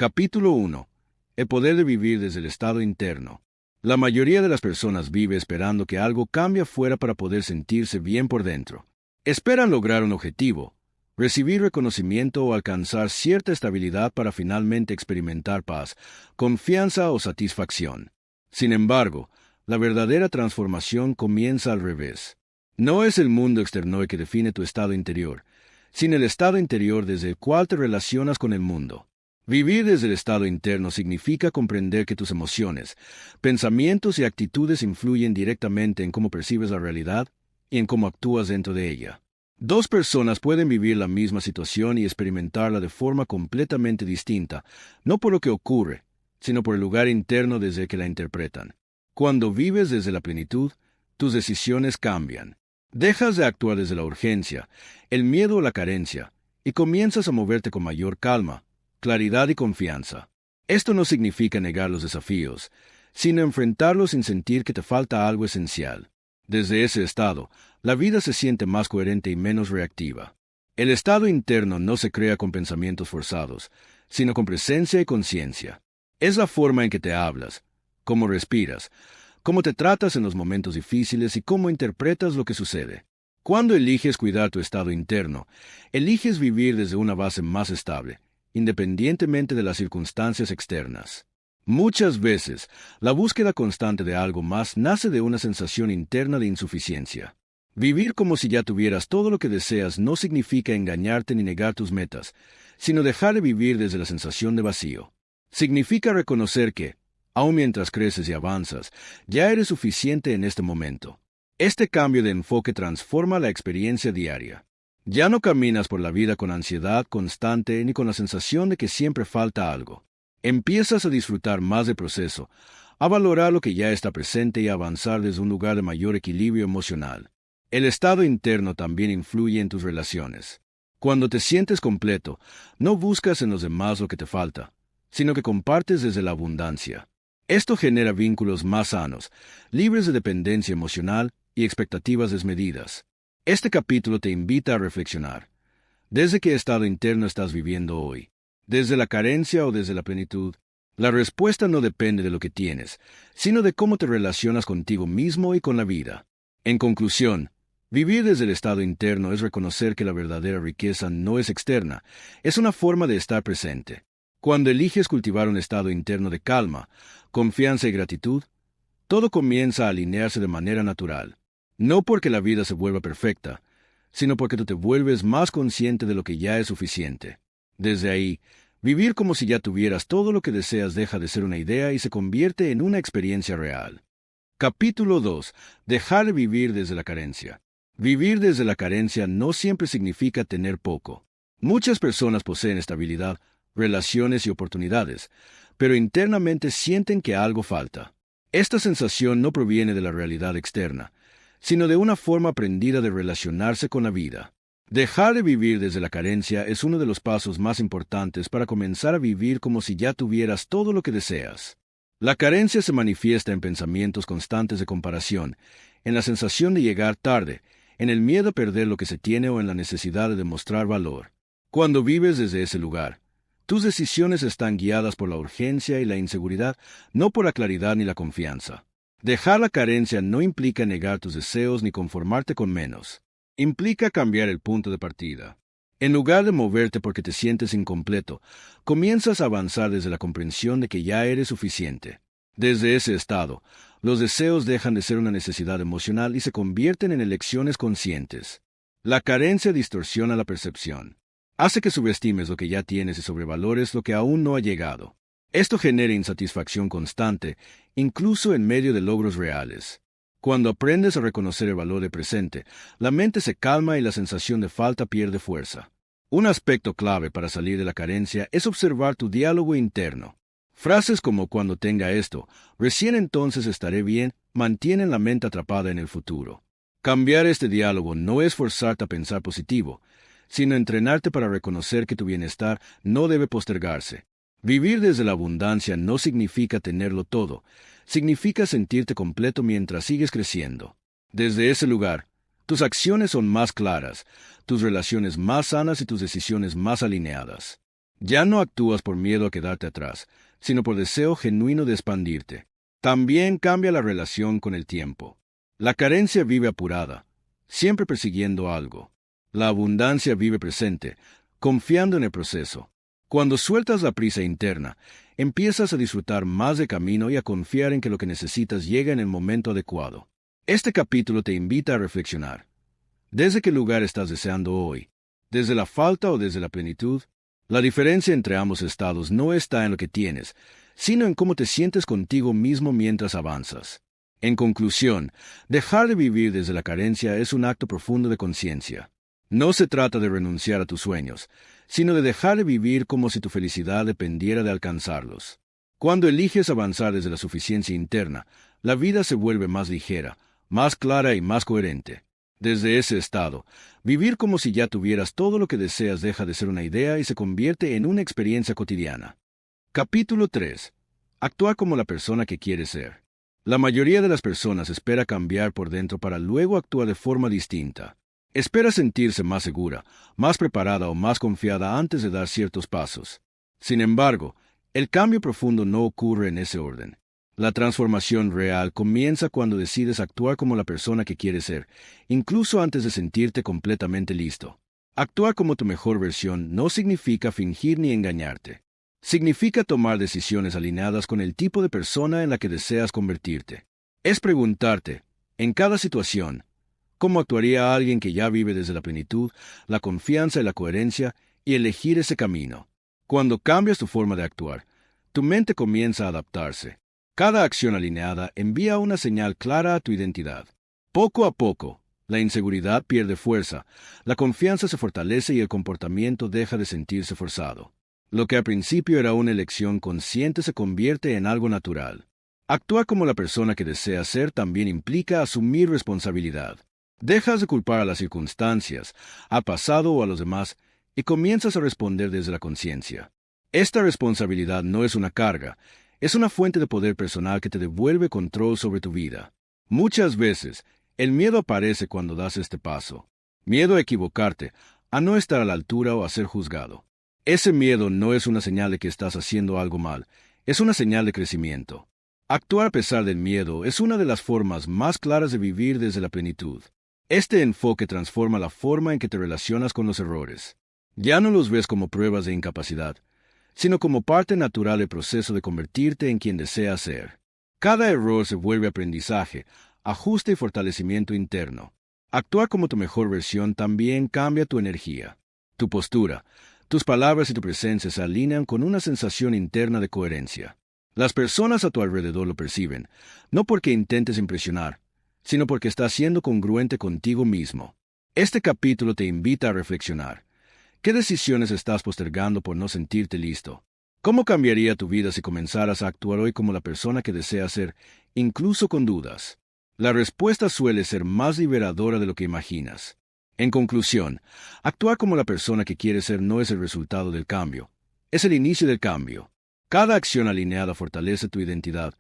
Capítulo 1. El poder de vivir desde el estado interno. La mayoría de las personas vive esperando que algo cambie afuera para poder sentirse bien por dentro. Esperan lograr un objetivo, recibir reconocimiento o alcanzar cierta estabilidad para finalmente experimentar paz, confianza o satisfacción. Sin embargo, la verdadera transformación comienza al revés. No es el mundo externo el que define tu estado interior, sino el estado interior desde el cual te relacionas con el mundo. Vivir desde el estado interno significa comprender que tus emociones, pensamientos y actitudes influyen directamente en cómo percibes la realidad y en cómo actúas dentro de ella. Dos personas pueden vivir la misma situación y experimentarla de forma completamente distinta, no por lo que ocurre, sino por el lugar interno desde el que la interpretan. Cuando vives desde la plenitud, tus decisiones cambian. Dejas de actuar desde la urgencia, el miedo o la carencia, y comienzas a moverte con mayor calma, claridad y confianza. Esto no significa negar los desafíos, sino enfrentarlos sin sentir que te falta algo esencial. Desde ese estado, la vida se siente más coherente y menos reactiva. El estado interno no se crea con pensamientos forzados, sino con presencia y conciencia. Es la forma en que te hablas, cómo respiras, cómo te tratas en los momentos difíciles y cómo interpretas lo que sucede. Cuando eliges cuidar tu estado interno, eliges vivir desde una base más estable, independientemente de las circunstancias externas. Muchas veces, la búsqueda constante de algo más nace de una sensación interna de insuficiencia. Vivir como si ya tuvieras todo lo que deseas no significa engañarte ni negar tus metas, sino dejar de vivir desde la sensación de vacío. Significa reconocer que, aun mientras creces y avanzas, ya eres suficiente en este momento. Este cambio de enfoque transforma la experiencia diaria. Ya no caminas por la vida con ansiedad constante ni con la sensación de que siempre falta algo. Empiezas a disfrutar más del proceso, a valorar lo que ya está presente y a avanzar desde un lugar de mayor equilibrio emocional. El estado interno también influye en tus relaciones. Cuando te sientes completo, no buscas en los demás lo que te falta, sino que compartes desde la abundancia. Esto genera vínculos más sanos, libres de dependencia emocional y expectativas desmedidas. Este capítulo te invita a reflexionar. ¿Desde qué estado interno estás viviendo hoy? ¿Desde la carencia o desde la plenitud? La respuesta no depende de lo que tienes, sino de cómo te relacionas contigo mismo y con la vida. En conclusión, vivir desde el estado interno es reconocer que la verdadera riqueza no es externa, es una forma de estar presente. Cuando eliges cultivar un estado interno de calma, confianza y gratitud, todo comienza a alinearse de manera natural. No porque la vida se vuelva perfecta, sino porque tú te vuelves más consciente de lo que ya es suficiente. Desde ahí, vivir como si ya tuvieras todo lo que deseas deja de ser una idea y se convierte en una experiencia real. Capítulo 2. Dejar de vivir desde la carencia. Vivir desde la carencia no siempre significa tener poco. Muchas personas poseen estabilidad, relaciones y oportunidades, pero internamente sienten que algo falta. Esta sensación no proviene de la realidad externa, sino de una forma aprendida de relacionarse con la vida. Dejar de vivir desde la carencia es uno de los pasos más importantes para comenzar a vivir como si ya tuvieras todo lo que deseas. La carencia se manifiesta en pensamientos constantes de comparación, en la sensación de llegar tarde, en el miedo a perder lo que se tiene o en la necesidad de demostrar valor. Cuando vives desde ese lugar, tus decisiones están guiadas por la urgencia y la inseguridad, no por la claridad ni la confianza. Dejar la carencia no implica negar tus deseos ni conformarte con menos. Implica cambiar el punto de partida. En lugar de moverte porque te sientes incompleto, comienzas a avanzar desde la comprensión de que ya eres suficiente. Desde ese estado, los deseos dejan de ser una necesidad emocional y se convierten en elecciones conscientes. La carencia distorsiona la percepción. Hace que subestimes lo que ya tienes y sobrevalores lo que aún no ha llegado. Esto genera insatisfacción constante, incluso en medio de logros reales. Cuando aprendes a reconocer el valor del presente, la mente se calma y la sensación de falta pierde fuerza. Un aspecto clave para salir de la carencia es observar tu diálogo interno. Frases como "cuando tenga esto", "recién entonces estaré bien", mantienen la mente atrapada en el futuro. Cambiar este diálogo no es forzarte a pensar positivo, sino entrenarte para reconocer que tu bienestar no debe postergarse. Vivir desde la abundancia no significa tenerlo todo, significa sentirte completo mientras sigues creciendo. Desde ese lugar, tus acciones son más claras, tus relaciones más sanas y tus decisiones más alineadas. Ya no actúas por miedo a quedarte atrás, sino por deseo genuino de expandirte. También cambia la relación con el tiempo. La carencia vive apurada, siempre persiguiendo algo. La abundancia vive presente, confiando en el proceso. Cuando sueltas la prisa interna, empiezas a disfrutar más de camino y a confiar en que lo que necesitas llega en el momento adecuado. Este capítulo te invita a reflexionar. ¿Desde qué lugar estás deseando hoy? ¿Desde la falta o desde la plenitud? La diferencia entre ambos estados no está en lo que tienes, sino en cómo te sientes contigo mismo mientras avanzas. En conclusión, dejar de vivir desde la carencia es un acto profundo de conciencia. No se trata de renunciar a tus sueños, sino de dejar de vivir como si tu felicidad dependiera de alcanzarlos. Cuando eliges avanzar desde la suficiencia interna, la vida se vuelve más ligera, más clara y más coherente. Desde ese estado, vivir como si ya tuvieras todo lo que deseas deja de ser una idea y se convierte en una experiencia cotidiana. Capítulo 3. Actúa como la persona que quieres ser. La mayoría de las personas espera cambiar por dentro para luego actuar de forma distinta. Espera sentirse más segura, más preparada o más confiada antes de dar ciertos pasos. Sin embargo, el cambio profundo no ocurre en ese orden. La transformación real comienza cuando decides actuar como la persona que quieres ser, incluso antes de sentirte completamente listo. Actuar como tu mejor versión no significa fingir ni engañarte. Significa tomar decisiones alineadas con el tipo de persona en la que deseas convertirte. Es preguntarte, en cada situación, ¿cómo actuaría alguien que ya vive desde la plenitud, la confianza y la coherencia, y elegir ese camino? Cuando cambias tu forma de actuar, tu mente comienza a adaptarse. Cada acción alineada envía una señal clara a tu identidad. Poco a poco, la inseguridad pierde fuerza, la confianza se fortalece y el comportamiento deja de sentirse forzado. Lo que al principio era una elección consciente se convierte en algo natural. Actuar como la persona que deseas ser también implica asumir responsabilidad. Dejas de culpar a las circunstancias, al pasado o a los demás, y comienzas a responder desde la conciencia. Esta responsabilidad no es una carga, es una fuente de poder personal que te devuelve control sobre tu vida. Muchas veces, el miedo aparece cuando das este paso. Miedo a equivocarte, a no estar a la altura o a ser juzgado. Ese miedo no es una señal de que estás haciendo algo mal, es una señal de crecimiento. Actuar a pesar del miedo es una de las formas más claras de vivir desde la plenitud. Este enfoque transforma la forma en que te relacionas con los errores. Ya no los ves como pruebas de incapacidad, sino como parte natural del proceso de convertirte en quien deseas ser. Cada error se vuelve aprendizaje, ajuste y fortalecimiento interno. Actuar como tu mejor versión también cambia tu energía. Tu postura, tus palabras y tu presencia se alinean con una sensación interna de coherencia. Las personas a tu alrededor lo perciben, no porque intentes impresionar, sino porque estás siendo congruente contigo mismo. Este capítulo te invita a reflexionar. ¿Qué decisiones estás postergando por no sentirte listo? ¿Cómo cambiaría tu vida si comenzaras a actuar hoy como la persona que deseas ser, incluso con dudas? La respuesta suele ser más liberadora de lo que imaginas. En conclusión, actuar como la persona que quieres ser no es el resultado del cambio, es el inicio del cambio. Cada acción alineada fortalece tu identidad,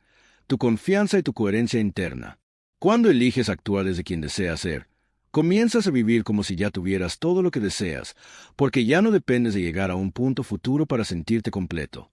tu confianza y tu coherencia interna. Cuando eliges actuar desde quien deseas ser, comienzas a vivir como si ya tuvieras todo lo que deseas, porque ya no dependes de llegar a un punto futuro para sentirte completo.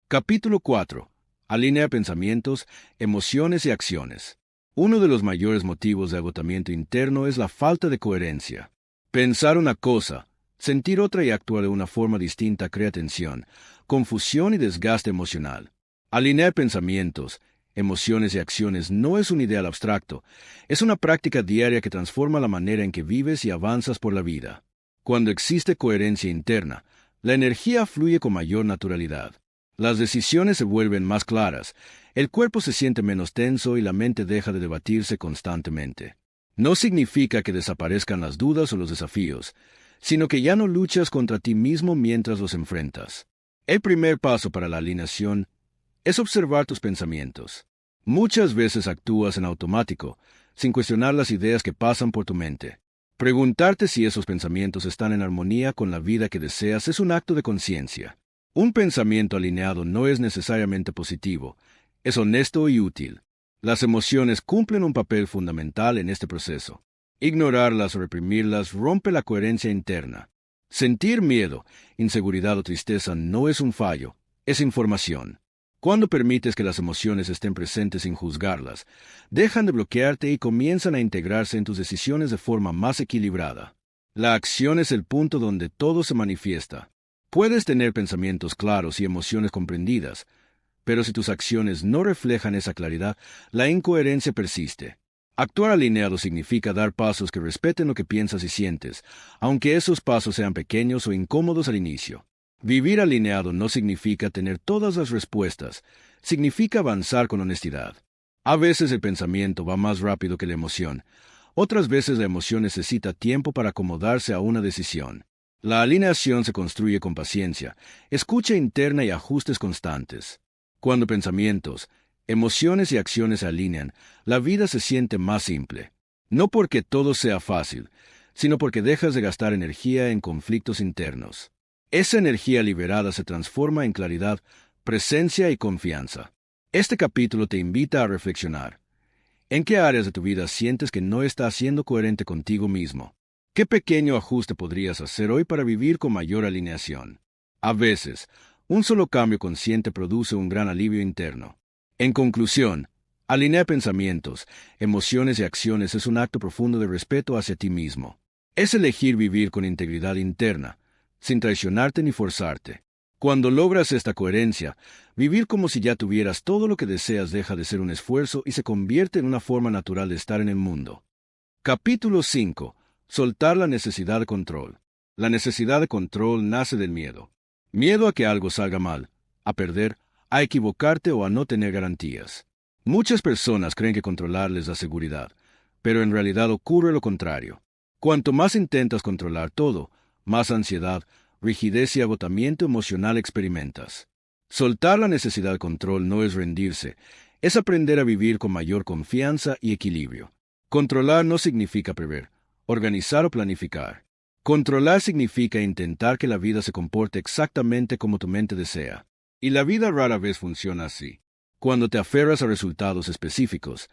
Capítulo 4. Alinea pensamientos, emociones y acciones. Uno de los mayores motivos de agotamiento interno es la falta de coherencia. Pensar una cosa, sentir otra y actuar de una forma distinta crea tensión, confusión y desgaste emocional. Alinear pensamientos, emociones y acciones no es un ideal abstracto, es una práctica diaria que transforma la manera en que vives y avanzas por la vida. Cuando existe coherencia interna, la energía fluye con mayor naturalidad. Las decisiones se vuelven más claras, el cuerpo se siente menos tenso y la mente deja de debatirse constantemente. No significa que desaparezcan las dudas o los desafíos, sino que ya no luchas contra ti mismo mientras los enfrentas. El primer paso para la alineación es observar tus pensamientos. Muchas veces actúas en automático, sin cuestionar las ideas que pasan por tu mente. Preguntarte si esos pensamientos están en armonía con la vida que deseas es un acto de conciencia. Un pensamiento alineado no es necesariamente positivo, es honesto y útil. Las emociones cumplen un papel fundamental en este proceso. Ignorarlas o reprimirlas rompe la coherencia interna. Sentir miedo, inseguridad o tristeza no es un fallo, es información. Cuando permites que las emociones estén presentes sin juzgarlas, dejan de bloquearte y comienzan a integrarse en tus decisiones de forma más equilibrada. La acción es el punto donde todo se manifiesta. Puedes tener pensamientos claros y emociones comprendidas, pero si tus acciones no reflejan esa claridad, la incoherencia persiste. Actuar alineado significa dar pasos que respeten lo que piensas y sientes, aunque esos pasos sean pequeños o incómodos al inicio. Vivir alineado no significa tener todas las respuestas, significa avanzar con honestidad. A veces el pensamiento va más rápido que la emoción, otras veces la emoción necesita tiempo para acomodarse a una decisión. La alineación se construye con paciencia, escucha interna y ajustes constantes. Cuando pensamientos, emociones y acciones se alinean, la vida se siente más simple. No porque todo sea fácil, sino porque dejas de gastar energía en conflictos internos. Esa energía liberada se transforma en claridad, presencia y confianza. Este capítulo te invita a reflexionar. ¿En qué áreas de tu vida sientes que no estás siendo coherente contigo mismo? ¿Qué pequeño ajuste podrías hacer hoy para vivir con mayor alineación? A veces, un solo cambio consciente produce un gran alivio interno. En conclusión, alinear pensamientos, emociones y acciones es un acto profundo de respeto hacia ti mismo. Es elegir vivir con integridad interna, sin traicionarte ni forzarte. Cuando logras esta coherencia, vivir como si ya tuvieras todo lo que deseas deja de ser un esfuerzo y se convierte en una forma natural de estar en el mundo. Capítulo 5. Soltar la necesidad de control. La necesidad de control nace del miedo. Miedo a que algo salga mal, a perder, a equivocarte o a no tener garantías. Muchas personas creen que controlar les da seguridad, pero en realidad ocurre lo contrario. Cuanto más intentas controlar todo, más ansiedad, rigidez y agotamiento emocional experimentas. Soltar la necesidad de control no es rendirse, es aprender a vivir con mayor confianza y equilibrio. Controlar no significa prever, organizar o planificar. Controlar significa intentar que la vida se comporte exactamente como tu mente desea. Y la vida rara vez funciona así. Cuando te aferras a resultados específicos,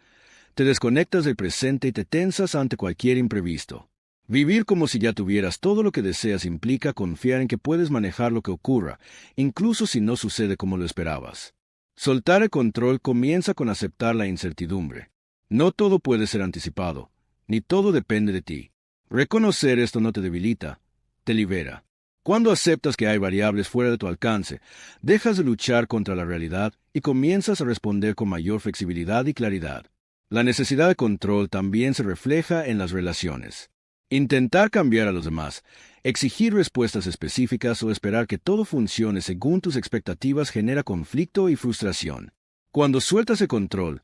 te desconectas del presente y te tensas ante cualquier imprevisto. Vivir como si ya tuvieras todo lo que deseas implica confiar en que puedes manejar lo que ocurra, incluso si no sucede como lo esperabas. Soltar el control comienza con aceptar la incertidumbre. No todo puede ser anticipado, ni todo depende de ti. Reconocer esto no te debilita, te libera. Cuando aceptas que hay variables fuera de tu alcance, dejas de luchar contra la realidad y comienzas a responder con mayor flexibilidad y claridad. La necesidad de control también se refleja en las relaciones. Intentar cambiar a los demás, exigir respuestas específicas o esperar que todo funcione según tus expectativas genera conflicto y frustración. Cuando sueltas el control,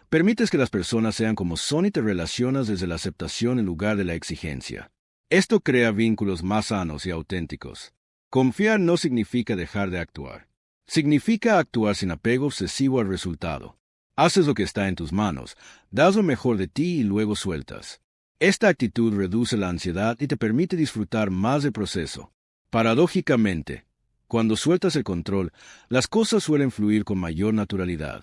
permites que las personas sean como son y te relacionas desde la aceptación en lugar de la exigencia. Esto crea vínculos más sanos y auténticos. Confiar no significa dejar de actuar. Significa actuar sin apego obsesivo al resultado. Haces lo que está en tus manos, das lo mejor de ti y luego sueltas. Esta actitud reduce la ansiedad y te permite disfrutar más del proceso. Paradójicamente, cuando sueltas el control, las cosas suelen fluir con mayor naturalidad.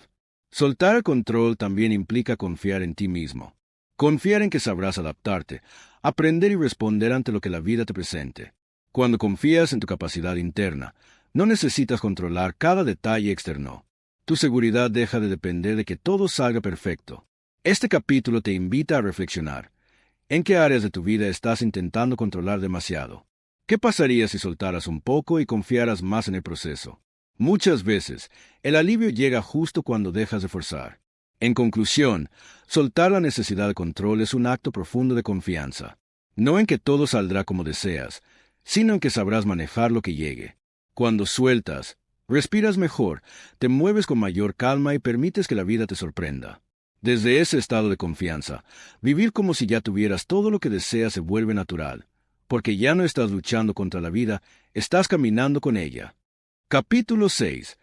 Soltar el control también implica confiar en ti mismo. Confiar en que sabrás adaptarte, aprender y responder ante lo que la vida te presente. Cuando confías en tu capacidad interna, no necesitas controlar cada detalle externo. Tu seguridad deja de depender de que todo salga perfecto. Este capítulo te invita a reflexionar. ¿En qué áreas de tu vida estás intentando controlar demasiado? ¿Qué pasaría si soltaras un poco y confiaras más en el proceso? Muchas veces, el alivio llega justo cuando dejas de forzar. En conclusión, soltar la necesidad de control es un acto profundo de confianza. No en que todo saldrá como deseas, sino en que sabrás manejar lo que llegue. Cuando sueltas, respiras mejor, te mueves con mayor calma y permites que la vida te sorprenda. Desde ese estado de confianza, vivir como si ya tuvieras todo lo que deseas se vuelve natural, porque ya no estás luchando contra la vida, estás caminando con ella. Capítulo 6.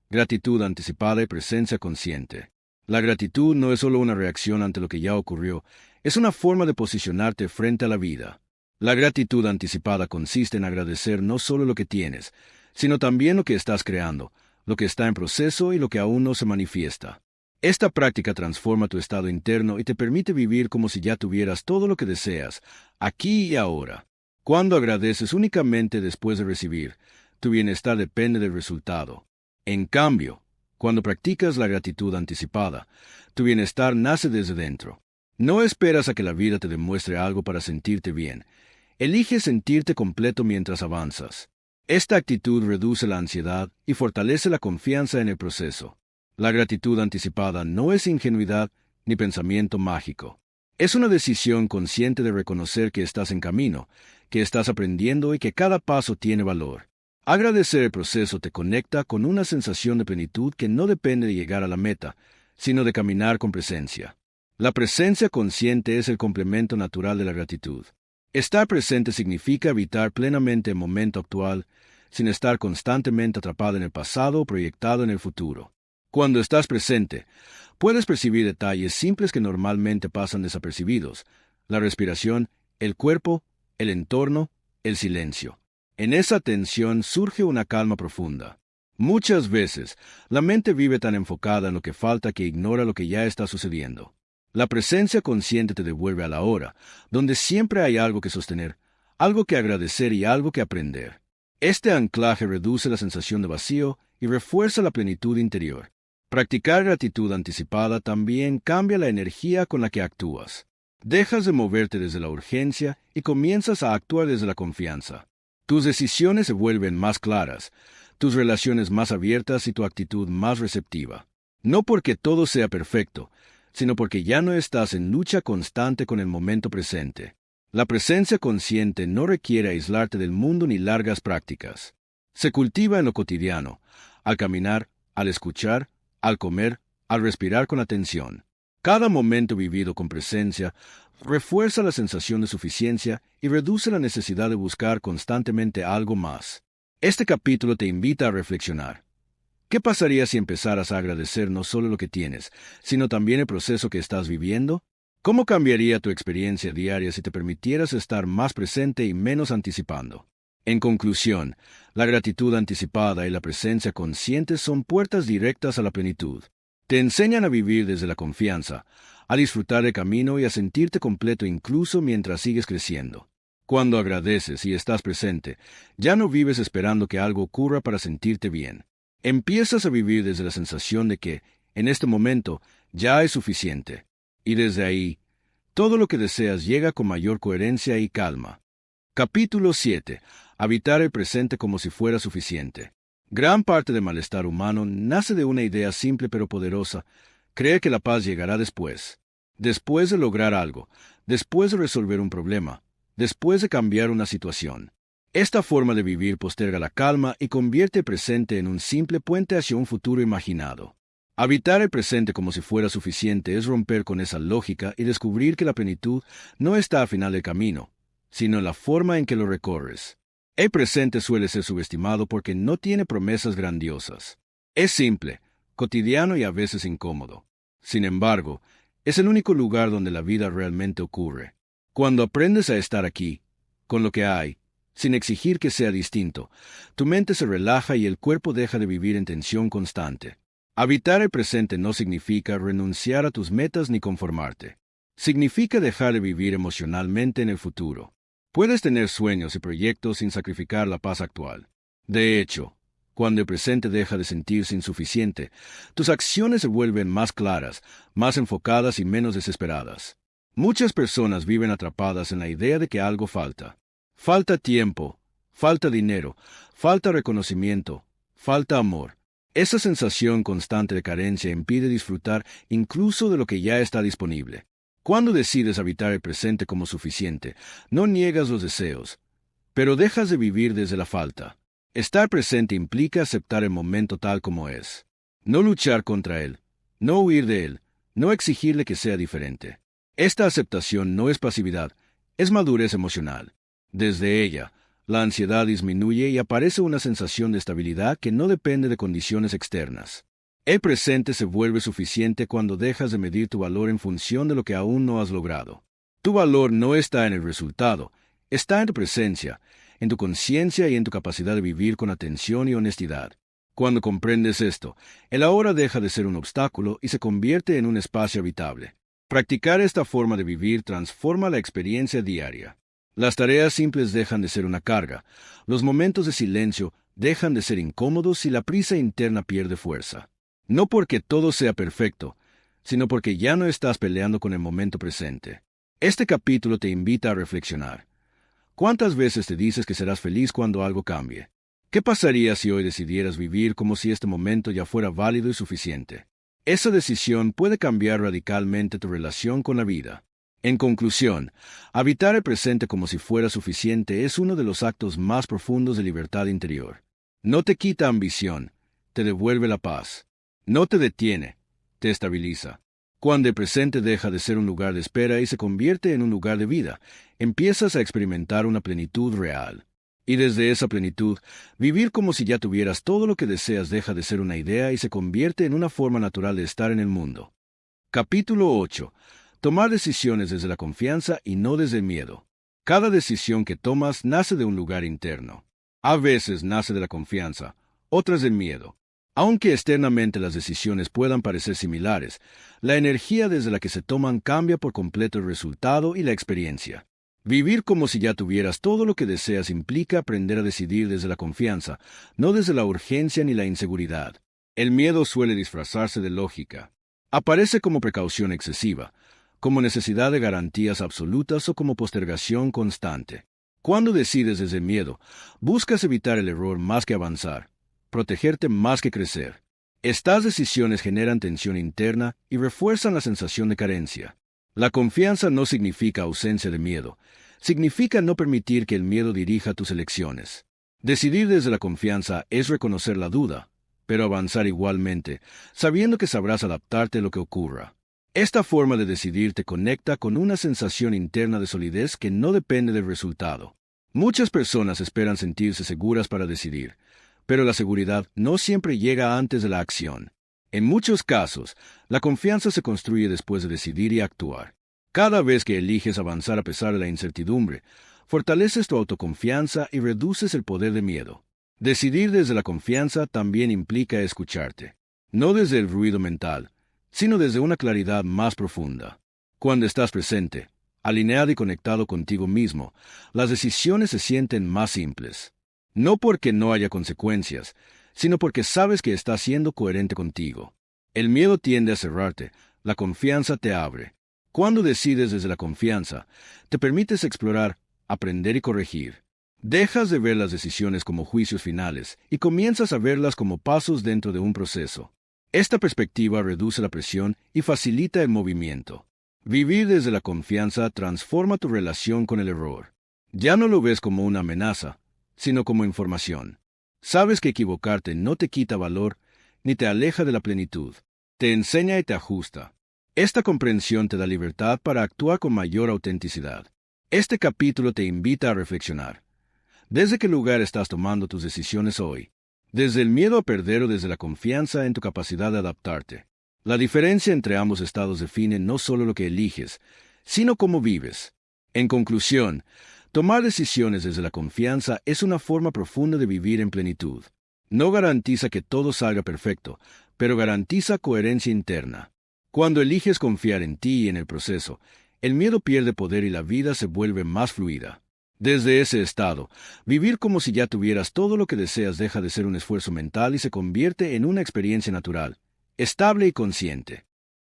Gratitud anticipada y presencia consciente. La gratitud no es solo una reacción ante lo que ya ocurrió, es una forma de posicionarte frente a la vida. La gratitud anticipada consiste en agradecer no solo lo que tienes, sino también lo que estás creando, lo que está en proceso y lo que aún no se manifiesta. Esta práctica transforma tu estado interno y te permite vivir como si ya tuvieras todo lo que deseas, aquí y ahora. Cuando agradeces únicamente después de recibir, tu bienestar depende del resultado. En cambio, cuando practicas la gratitud anticipada, tu bienestar nace desde dentro. No esperas a que la vida te demuestre algo para sentirte bien. Eliges sentirte completo mientras avanzas. Esta actitud reduce la ansiedad y fortalece la confianza en el proceso. La gratitud anticipada no es ingenuidad ni pensamiento mágico. Es una decisión consciente de reconocer que estás en camino, que estás aprendiendo y que cada paso tiene valor. Agradecer el proceso te conecta con una sensación de plenitud que no depende de llegar a la meta, sino de caminar con presencia. La presencia consciente es el complemento natural de la gratitud. Estar presente significa habitar plenamente el momento actual, sin estar constantemente atrapado en el pasado o proyectado en el futuro. Cuando estás presente, puedes percibir detalles simples que normalmente pasan desapercibidos: la respiración, el cuerpo, el entorno, el silencio. En esa atención surge una calma profunda. Muchas veces, la mente vive tan enfocada en lo que falta que ignora lo que ya está sucediendo. La presencia consciente te devuelve a la hora, donde siempre hay algo que sostener, algo que agradecer y algo que aprender. Este anclaje reduce la sensación de vacío y refuerza la plenitud interior. Practicar gratitud anticipada también cambia la energía con la que actúas. Dejas de moverte desde la urgencia y comienzas a actuar desde la confianza. Tus decisiones se vuelven más claras, tus relaciones más abiertas y tu actitud más receptiva. No porque todo sea perfecto, sino porque ya no estás en lucha constante con el momento presente. La presencia consciente no requiere aislarte del mundo ni largas prácticas. Se cultiva en lo cotidiano, al caminar, al escuchar, al comer, al respirar con atención. Cada momento vivido con presencia refuerza la sensación de suficiencia y reduce la necesidad de buscar constantemente algo más. Este capítulo te invita a reflexionar. ¿Qué pasaría si empezaras a agradecer no solo lo que tienes, sino también el proceso que estás viviendo? ¿Cómo cambiaría tu experiencia diaria si te permitieras estar más presente y menos anticipando? En conclusión, la gratitud anticipada y la presencia consciente son puertas directas a la plenitud. Te enseñan a vivir desde la confianza, a disfrutar el camino y a sentirte completo incluso mientras sigues creciendo. Cuando agradeces y estás presente, ya no vives esperando que algo ocurra para sentirte bien. Empiezas a vivir desde la sensación de que, en este momento, ya es suficiente. Y desde ahí, todo lo que deseas llega con mayor coherencia y calma. Capítulo 7. Habitar el presente como si fuera suficiente. Gran parte del malestar humano nace de una idea simple pero poderosa: creer que la paz llegará después. Después de lograr algo, después de resolver un problema, después de cambiar una situación. Esta forma de vivir posterga la calma y convierte el presente en un simple puente hacia un futuro imaginado. Habitar el presente como si fuera suficiente es romper con esa lógica y descubrir que la plenitud no está al final del camino, sino en la forma en que lo recorres. El presente suele ser subestimado porque no tiene promesas grandiosas. Es simple, cotidiano y a veces incómodo. Sin embargo, es el único lugar donde la vida realmente ocurre. Cuando aprendes a estar aquí, con lo que hay, sin exigir que sea distinto, tu mente se relaja y el cuerpo deja de vivir en tensión constante. Habitar el presente no significa renunciar a tus metas ni conformarte. Significa dejar de vivir emocionalmente en el futuro. Puedes tener sueños y proyectos sin sacrificar la paz actual. De hecho, cuando el presente deja de sentirse insuficiente, tus acciones se vuelven más claras, más enfocadas y menos desesperadas. Muchas personas viven atrapadas en la idea de que algo falta. Falta tiempo, falta dinero, falta reconocimiento, falta amor. Esa sensación constante de carencia impide disfrutar incluso de lo que ya está disponible. Cuando decides habitar el presente como suficiente, no niegas los deseos, pero dejas de vivir desde la falta. Estar presente implica aceptar el momento tal como es. No luchar contra él, no huir de él, no exigirle que sea diferente. Esta aceptación no es pasividad, es madurez emocional. Desde ella, la ansiedad disminuye y aparece una sensación de estabilidad que no depende de condiciones externas. El presente se vuelve suficiente cuando dejas de medir tu valor en función de lo que aún no has logrado. Tu valor no está en el resultado, está en tu presencia, en tu conciencia y en tu capacidad de vivir con atención y honestidad. Cuando comprendes esto, el ahora deja de ser un obstáculo y se convierte en un espacio habitable. Practicar esta forma de vivir transforma la experiencia diaria. Las tareas simples dejan de ser una carga, los momentos de silencio dejan de ser incómodos y la prisa interna pierde fuerza. No porque todo sea perfecto, sino porque ya no estás peleando con el momento presente. Este capítulo te invita a reflexionar. ¿Cuántas veces te dices que serás feliz cuando algo cambie? ¿Qué pasaría si hoy decidieras vivir como si este momento ya fuera válido y suficiente? Esa decisión puede cambiar radicalmente tu relación con la vida. En conclusión, habitar el presente como si fuera suficiente es uno de los actos más profundos de libertad interior. No te quita ambición, te devuelve la paz. No te detiene, te estabiliza. Cuando el presente deja de ser un lugar de espera y se convierte en un lugar de vida, empiezas a experimentar una plenitud real. Y desde esa plenitud, vivir como si ya tuvieras todo lo que deseas deja de ser una idea y se convierte en una forma natural de estar en el mundo. Capítulo 8. Tomar decisiones desde la confianza y no desde el miedo. Cada decisión que tomas nace de un lugar interno. A veces nace de la confianza, otras del miedo. Aunque externamente las decisiones puedan parecer similares, la energía desde la que se toman cambia por completo el resultado y la experiencia. Vivir como si ya tuvieras todo lo que deseas implica aprender a decidir desde la confianza, no desde la urgencia ni la inseguridad. El miedo suele disfrazarse de lógica. Aparece como precaución excesiva, como necesidad de garantías absolutas o como postergación constante. Cuando decides desde el miedo, buscas evitar el error más que avanzar, protegerte más que crecer. Estas decisiones generan tensión interna y refuerzan la sensación de carencia. La confianza no significa ausencia de miedo, significa no permitir que el miedo dirija tus elecciones. Decidir desde la confianza es reconocer la duda, pero avanzar igualmente, sabiendo que sabrás adaptarte a lo que ocurra. Esta forma de decidir te conecta con una sensación interna de solidez que no depende del resultado. Muchas personas esperan sentirse seguras para decidir, pero la seguridad no siempre llega antes de la acción. En muchos casos, la confianza se construye después de decidir y actuar. Cada vez que eliges avanzar a pesar de la incertidumbre, fortaleces tu autoconfianza y reduces el poder de miedo. Decidir desde la confianza también implica escucharte, no desde el ruido mental, sino desde una claridad más profunda. Cuando estás presente, alineado y conectado contigo mismo, las decisiones se sienten más simples. No porque no haya consecuencias, sino porque sabes que estás siendo coherente contigo. El miedo tiende a cerrarte, la confianza te abre. Cuando decides desde la confianza, te permites explorar, aprender y corregir. Dejas de ver las decisiones como juicios finales y comienzas a verlas como pasos dentro de un proceso. Esta perspectiva reduce la presión y facilita el movimiento. Vivir desde la confianza transforma tu relación con el error. Ya no lo ves como una amenaza, sino como información. Sabes que equivocarte no te quita valor ni te aleja de la plenitud. Te enseña y te ajusta. Esta comprensión te da libertad para actuar con mayor autenticidad. Este capítulo te invita a reflexionar. ¿Desde qué lugar estás tomando tus decisiones hoy? ¿Desde el miedo a perder o desde la confianza en tu capacidad de adaptarte? La diferencia entre ambos estados define no solo lo que eliges, sino cómo vives. En conclusión, tomar decisiones desde la confianza es una forma profunda de vivir en plenitud. No garantiza que todo salga perfecto, pero garantiza coherencia interna. Cuando eliges confiar en ti y en el proceso, el miedo pierde poder y la vida se vuelve más fluida. Desde ese estado, vivir como si ya tuvieras todo lo que deseas deja de ser un esfuerzo mental y se convierte en una experiencia natural, estable y consciente.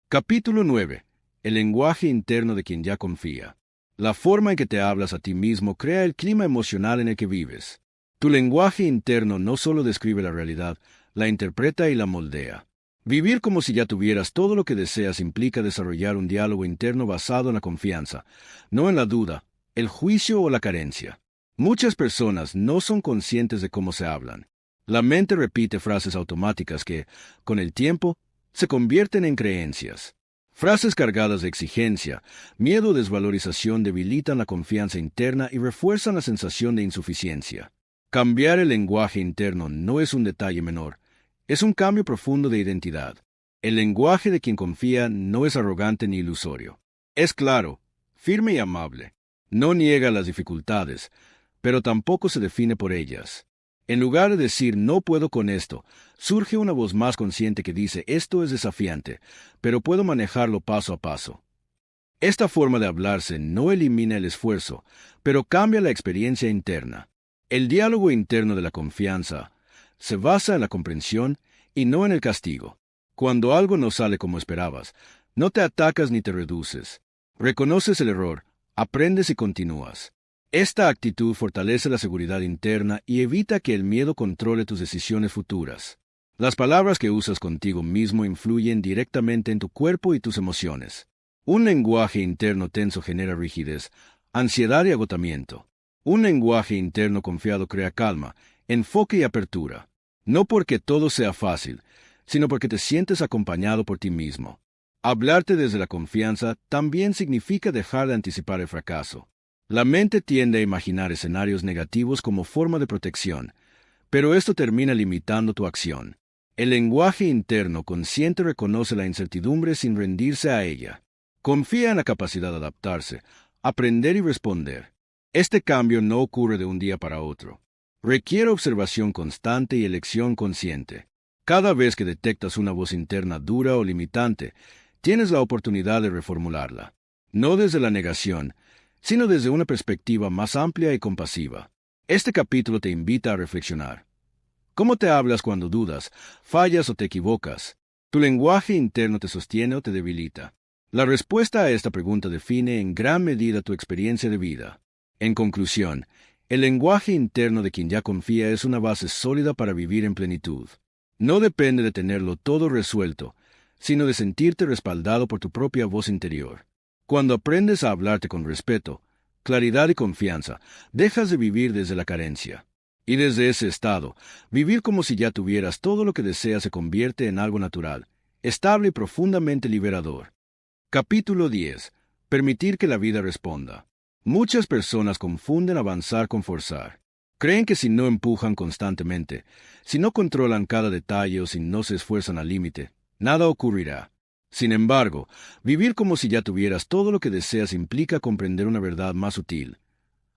Capítulo 9. El lenguaje interno de quien ya confía. La forma en que te hablas a ti mismo crea el clima emocional en el que vives. Tu lenguaje interno no solo describe la realidad, la interpreta y la moldea. Vivir como si ya tuvieras todo lo que deseas implica desarrollar un diálogo interno basado en la confianza, no en la duda, el juicio o la carencia. Muchas personas no son conscientes de cómo se hablan. La mente repite frases automáticas que, con el tiempo, se convierten en creencias. Frases cargadas de exigencia, miedo o desvalorización debilitan la confianza interna y refuerzan la sensación de insuficiencia. Cambiar el lenguaje interno no es un detalle menor, es un cambio profundo de identidad. El lenguaje de quien confía no es arrogante ni ilusorio. Es claro, firme y amable. No niega las dificultades, pero tampoco se define por ellas. En lugar de decir no puedo con esto, surge una voz más consciente que dice esto es desafiante, pero puedo manejarlo paso a paso. Esta forma de hablarse no elimina el esfuerzo, pero cambia la experiencia interna. El diálogo interno de la confianza se basa en la comprensión y no en el castigo. Cuando algo no sale como esperabas, no te atacas ni te reduces. Reconoces el error, aprendes y continúas. Esta actitud fortalece la seguridad interna y evita que el miedo controle tus decisiones futuras. Las palabras que usas contigo mismo influyen directamente en tu cuerpo y tus emociones. Un lenguaje interno tenso genera rigidez, ansiedad y agotamiento. Un lenguaje interno confiado crea calma, enfoque y apertura. No porque todo sea fácil, sino porque te sientes acompañado por ti mismo. Hablarte desde la confianza también significa dejar de anticipar el fracaso. La mente tiende a imaginar escenarios negativos como forma de protección, pero esto termina limitando tu acción. El lenguaje interno consciente reconoce la incertidumbre sin rendirse a ella. Confía en la capacidad de adaptarse, aprender y responder. Este cambio no ocurre de un día para otro. Requiere observación constante y elección consciente. Cada vez que detectas una voz interna dura o limitante, tienes la oportunidad de reformularla. No desde la negación, sino desde una perspectiva más amplia y compasiva. Este capítulo te invita a reflexionar. ¿Cómo te hablas cuando dudas, fallas o te equivocas? ¿Tu lenguaje interno te sostiene o te debilita? La respuesta a esta pregunta define en gran medida tu experiencia de vida. En conclusión, el lenguaje interno de quien ya confía es una base sólida para vivir en plenitud. No depende de tenerlo todo resuelto, sino de sentirte respaldado por tu propia voz interior. Cuando aprendes a hablarte con respeto, claridad y confianza, dejas de vivir desde la carencia. Y desde ese estado, vivir como si ya tuvieras todo lo que deseas se convierte en algo natural, estable y profundamente liberador. Capítulo 10. Permitir que la vida responda. Muchas personas confunden avanzar con forzar. Creen que si no empujan constantemente, si no controlan cada detalle o si no se esfuerzan al límite, nada ocurrirá. Sin embargo, vivir como si ya tuvieras todo lo que deseas implica comprender una verdad más sutil.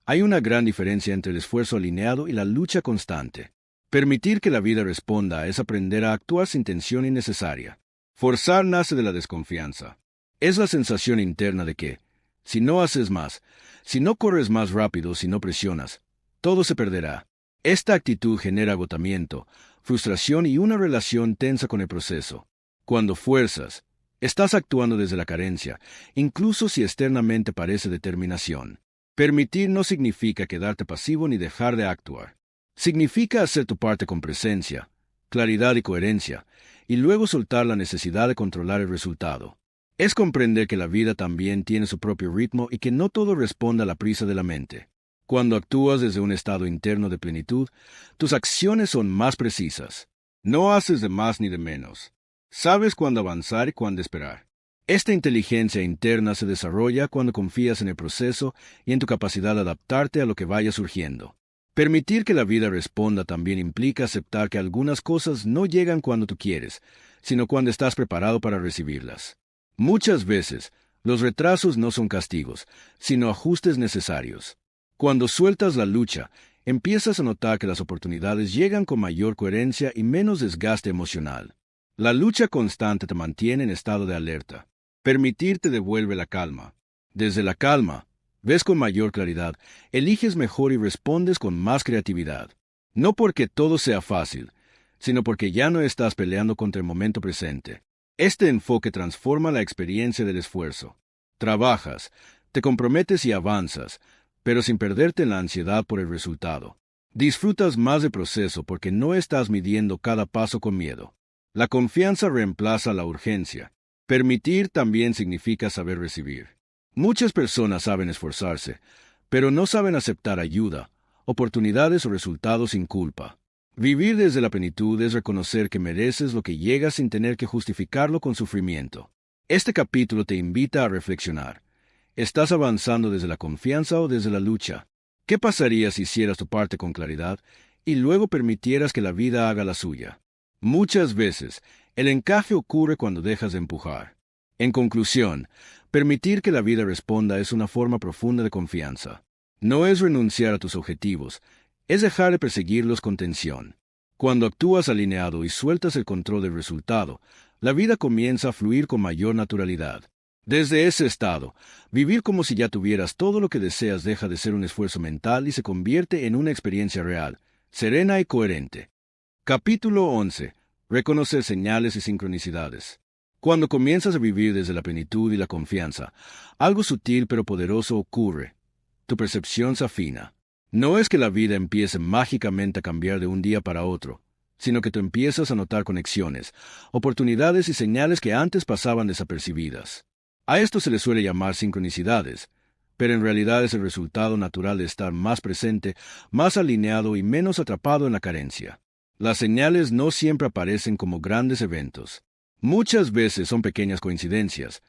Hay una gran diferencia entre el esfuerzo alineado y la lucha constante. Permitir que la vida responda es aprender a actuar sin tensión innecesaria. Forzar nace de la desconfianza. Es la sensación interna de que, si no haces más, si no corres más rápido, si no presionas, todo se perderá. Esta actitud genera agotamiento, frustración y una relación tensa con el proceso. Cuando fuerzas, estás actuando desde la carencia, incluso si externamente parece determinación. Permitir no significa quedarte pasivo ni dejar de actuar. Significa hacer tu parte con presencia, claridad y coherencia, y luego soltar la necesidad de controlar el resultado. Es comprender que la vida también tiene su propio ritmo y que no todo responde a la prisa de la mente. Cuando actúas desde un estado interno de plenitud, tus acciones son más precisas. No haces de más ni de menos. Sabes cuándo avanzar y cuándo esperar. Esta inteligencia interna se desarrolla cuando confías en el proceso y en tu capacidad de adaptarte a lo que vaya surgiendo. Permitir que la vida responda también implica aceptar que algunas cosas no llegan cuando tú quieres, sino cuando estás preparado para recibirlas. Muchas veces, los retrasos no son castigos, sino ajustes necesarios. Cuando sueltas la lucha, empiezas a notar que las oportunidades llegan con mayor coherencia y menos desgaste emocional. La lucha constante te mantiene en estado de alerta. Permitir te devuelve la calma. Desde la calma, ves con mayor claridad, eliges mejor y respondes con más creatividad. No porque todo sea fácil, sino porque ya no estás peleando contra el momento presente. Este enfoque transforma la experiencia del esfuerzo. Trabajas, te comprometes y avanzas, pero sin perderte en la ansiedad por el resultado. Disfrutas más del proceso porque no estás midiendo cada paso con miedo. La confianza reemplaza la urgencia. Permitir también significa saber recibir. Muchas personas saben esforzarse, pero no saben aceptar ayuda, oportunidades o resultados sin culpa. Vivir desde la plenitud es reconocer que mereces lo que llega sin tener que justificarlo con sufrimiento. Este capítulo te invita a reflexionar. ¿Estás avanzando desde la confianza o desde la lucha? ¿Qué pasaría si hicieras tu parte con claridad y luego permitieras que la vida haga la suya? Muchas veces, el encaje ocurre cuando dejas de empujar. En conclusión, permitir que la vida responda es una forma profunda de confianza. No es renunciar a tus objetivos, es dejar de perseguirlos con tensión. Cuando actúas alineado y sueltas el control del resultado, la vida comienza a fluir con mayor naturalidad. Desde ese estado, vivir como si ya tuvieras todo lo que deseas deja de ser un esfuerzo mental y se convierte en una experiencia real, serena y coherente. Capítulo 11. Reconocer señales y sincronicidades. Cuando comienzas a vivir desde la plenitud y la confianza, algo sutil pero poderoso ocurre. Tu percepción se afina. No es que la vida empiece mágicamente a cambiar de un día para otro, sino que tú empiezas a notar conexiones, oportunidades y señales que antes pasaban desapercibidas. A esto se le suele llamar sincronicidades, pero en realidad es el resultado natural de estar más presente, más alineado y menos atrapado en la carencia. Las señales no siempre aparecen como grandes eventos. Muchas veces son pequeñas coincidencias,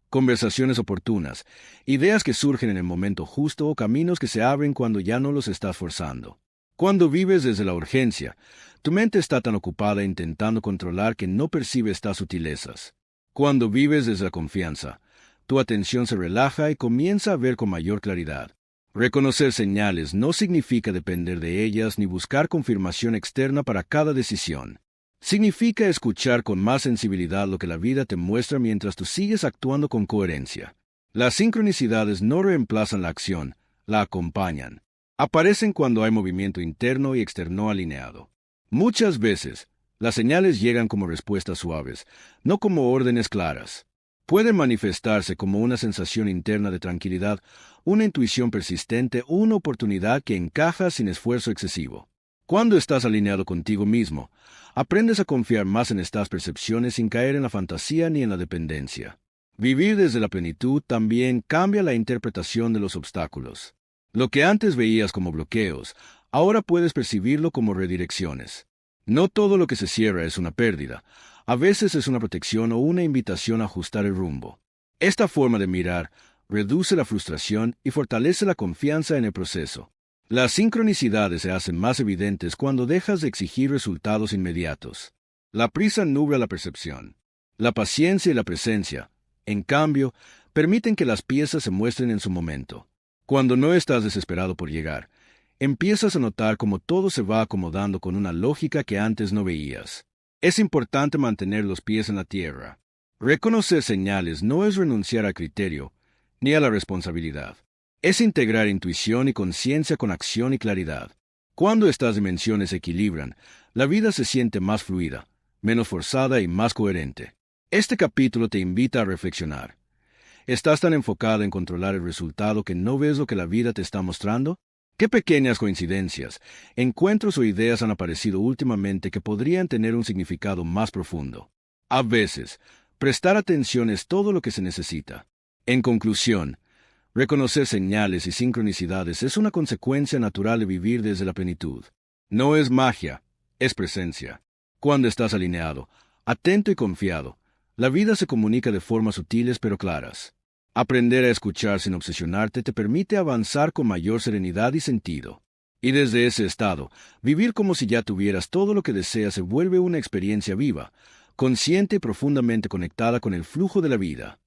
conversaciones oportunas, ideas que surgen en el momento justo o caminos que se abren cuando ya no los estás forzando. Cuando vives desde la urgencia, tu mente está tan ocupada intentando controlar que no percibe estas sutilezas. Cuando vives desde la confianza, tu atención se relaja y comienza a ver con mayor claridad. Reconocer señales no significa depender de ellas ni buscar confirmación externa para cada decisión. Significa escuchar con más sensibilidad lo que la vida te muestra mientras tú sigues actuando con coherencia. Las sincronicidades no reemplazan la acción, la acompañan. Aparecen cuando hay movimiento interno y externo alineado. Muchas veces, las señales llegan como respuestas suaves, no como órdenes claras. Pueden manifestarse como una sensación interna de tranquilidad, una intuición persistente o una oportunidad que encaja sin esfuerzo excesivo. Cuando estás alineado contigo mismo, aprendes a confiar más en estas percepciones sin caer en la fantasía ni en la dependencia. Vivir desde la plenitud también cambia la interpretación de los obstáculos. Lo que antes veías como bloqueos, ahora puedes percibirlo como redirecciones. No todo lo que se cierra es una pérdida. A veces es una protección o una invitación a ajustar el rumbo. Esta forma de mirar reduce la frustración y fortalece la confianza en el proceso. Las sincronicidades se hacen más evidentes cuando dejas de exigir resultados inmediatos. La prisa nubla la percepción. La paciencia y la presencia, en cambio, permiten que las piezas se muestren en su momento. Cuando no estás desesperado por llegar, empiezas a notar cómo todo se va acomodando con una lógica que antes no veías. Es importante mantener los pies en la tierra. Reconocer señales no es renunciar al criterio, ni a la responsabilidad. Es integrar intuición y conciencia con acción y claridad. Cuando estas dimensiones se equilibran, la vida se siente más fluida, menos forzada y más coherente. Este capítulo te invita a reflexionar. ¿Estás tan enfocado en controlar el resultado que no ves lo que la vida te está mostrando? ¿Qué pequeñas coincidencias, encuentros o ideas han aparecido últimamente que podrían tener un significado más profundo? A veces, prestar atención es todo lo que se necesita. En conclusión, reconocer señales y sincronicidades es una consecuencia natural de vivir desde la plenitud. No es magia, es presencia. Cuando estás alineado, atento y confiado, la vida se comunica de formas sutiles pero claras. Aprender a escuchar sin obsesionarte te permite avanzar con mayor serenidad y sentido. Y desde ese estado, vivir como si ya tuvieras todo lo que deseas se vuelve una experiencia viva, consciente y profundamente conectada con el flujo de la vida.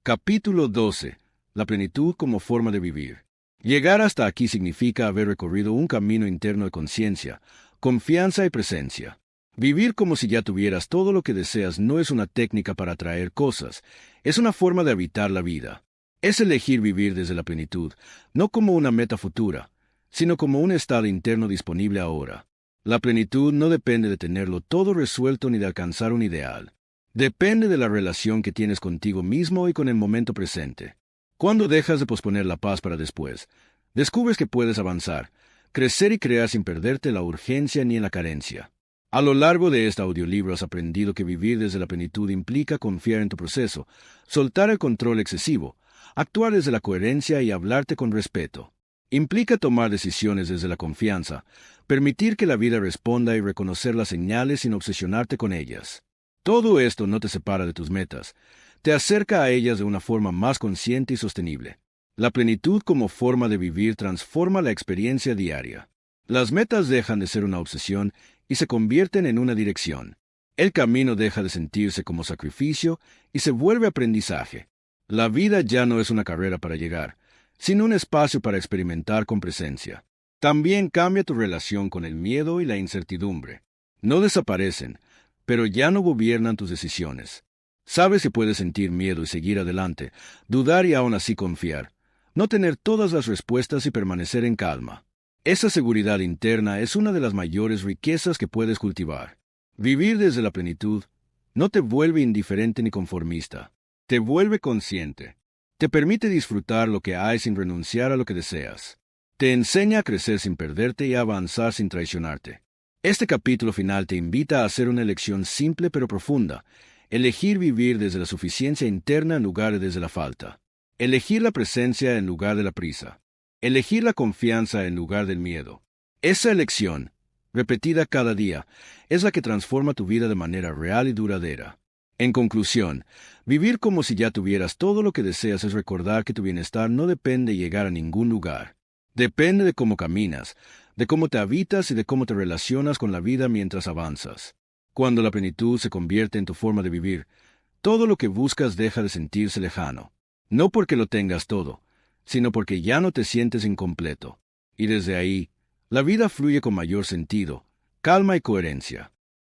Capítulo 12. La plenitud como forma de vivir. Llegar hasta aquí significa haber recorrido un camino interno de conciencia, confianza y presencia. Vivir como si ya tuvieras todo lo que deseas no es una técnica para atraer cosas, es una forma de habitar la vida. Es elegir vivir desde la plenitud, no como una meta futura, sino como un estado interno disponible ahora. La plenitud no depende de tenerlo todo resuelto ni de alcanzar un ideal. Depende de la relación que tienes contigo mismo y con el momento presente. Cuando dejas de posponer la paz para después, descubres que puedes avanzar, crecer y crear sin perderte la urgencia ni en la carencia. A lo largo de este audiolibro has aprendido que vivir desde la plenitud implica confiar en tu proceso, soltar el control excesivo, actuar desde la coherencia y hablarte con respeto. Implica tomar decisiones desde la confianza, permitir que la vida responda y reconocer las señales sin obsesionarte con ellas. Todo esto no te separa de tus metas, te acerca a ellas de una forma más consciente y sostenible. La plenitud como forma de vivir transforma la experiencia diaria. Las metas dejan de ser una obsesión y se convierten en una dirección. El camino deja de sentirse como sacrificio y se vuelve aprendizaje. La vida ya no es una carrera para llegar, sino un espacio para experimentar con presencia. También cambia tu relación con el miedo y la incertidumbre. No desaparecen, pero ya no gobiernan tus decisiones. Sabes que puedes sentir miedo y seguir adelante, dudar y aún así confiar, no tener todas las respuestas y permanecer en calma. Esa seguridad interna es una de las mayores riquezas que puedes cultivar. Vivir desde la plenitud no te vuelve indiferente ni conformista, te vuelve consciente. Te permite disfrutar lo que hay sin renunciar a lo que deseas. Te enseña a crecer sin perderte y a avanzar sin traicionarte. Este capítulo final te invita a hacer una elección simple pero profunda. Elegir vivir desde la suficiencia interna en lugar de desde la falta. Elegir la presencia en lugar de la prisa. Elegir la confianza en lugar del miedo. Esa elección, repetida cada día, es la que transforma tu vida de manera real y duradera. En conclusión, vivir como si ya tuvieras todo lo que deseas es recordar que tu bienestar no depende de llegar a ningún lugar. Depende de cómo caminas, de cómo te habitas y de cómo te relacionas con la vida mientras avanzas. Cuando la plenitud se convierte en tu forma de vivir, todo lo que buscas deja de sentirse lejano. No porque lo tengas todo, sino porque ya no te sientes incompleto. Y desde ahí, la vida fluye con mayor sentido, calma y coherencia.